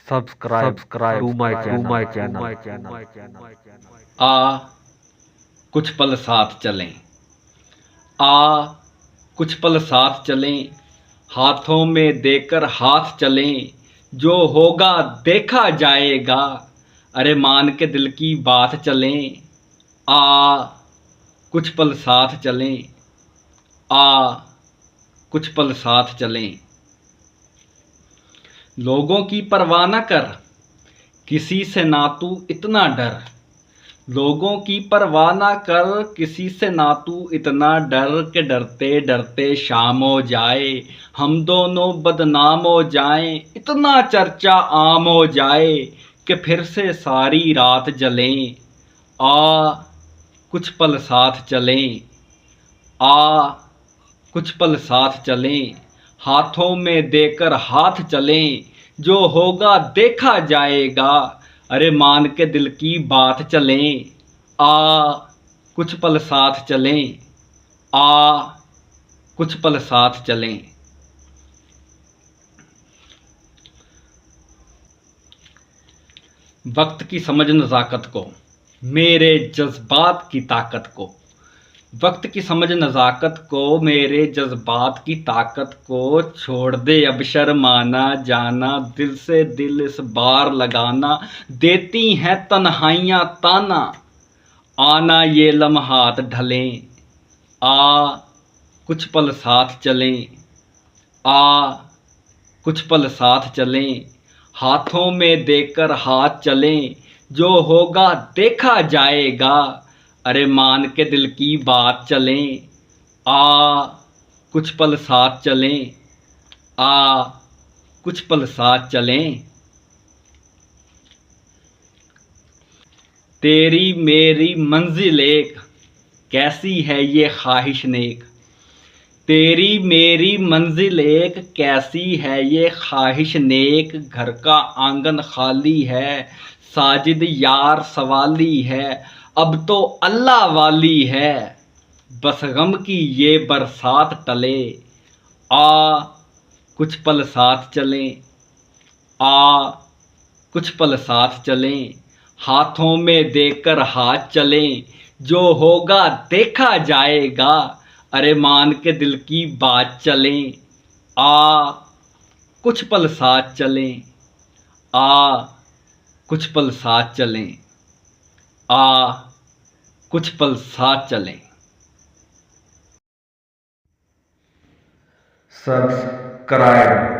Subscribe to my channel. आ कुछ पल साथ चलें, आ कुछ पल साथ चलें, हाथों में देकर हाथ चलें, जो होगा देखा जाएगा, अरे मान के दिल की बात चलें। आ कुछ पल साथ चलें, आ कुछ पल साथ चलें। लोगों की परवाह न कर, किसी से ना तू इतना डर। लोगों की परवाह ना कर, किसी से ना तू इतना डर के डरते डरते शाम हो जाए, हम दोनों बदनाम हो जाएं। इतना चर्चा आम हो जाए कि फिर से सारी रात जलें। आ कुछ पल साथ चलें, आ कुछ पल साथ चलें, हाथों में देकर हाथ चलें, जो होगा देखा जाएगा, अरे मान के दिल की बात चलें। आ कुछ पल साथ चलें, आ कुछ पल साथ चलें। वक्त की समझ नज़ाकत को, मेरे जज्बात की ताकत को। वक्त की समझ नज़ाकत को, मेरे जज्बात की ताकत को। छोड़ दे अब शर्माना जाना, दिल से दिल इस बार लगाना। देती हैं तन्हाइयाँ ताना, आना ये लम्हात ढलें। आ कुछ पल साथ चलें, आ कुछ पल साथ चलें, हाथों में देकर हाथ चलें, जो होगा देखा जाएगा, अरे मान के दिल की बात चलें। आ कुछ पल साथ चलें, आ कुछ पल साथ चलें। तेरी मेरी मंजिल एक, कैसी है ये ख्वाहिश नेक। तेरी मेरी मंजिल एक, कैसी है ये ख्वाहिश नेक। घर का आंगन खाली है, साजिद यार सवाली है, अब तो अल्लाह वाली है, बस गम की ये बरसात टले। आ कुछ पल साथ चलें, आ कुछ पल साथ चलें, हाथों में देकर हाथ चलें, जो होगा देखा जाएगा, अरे मान के दिल की बात चलें। आ कुछ पल साथ चलें, आ कुछ पल साथ चलें, आ कुछ पल साथ चलें। सब्सक्राइब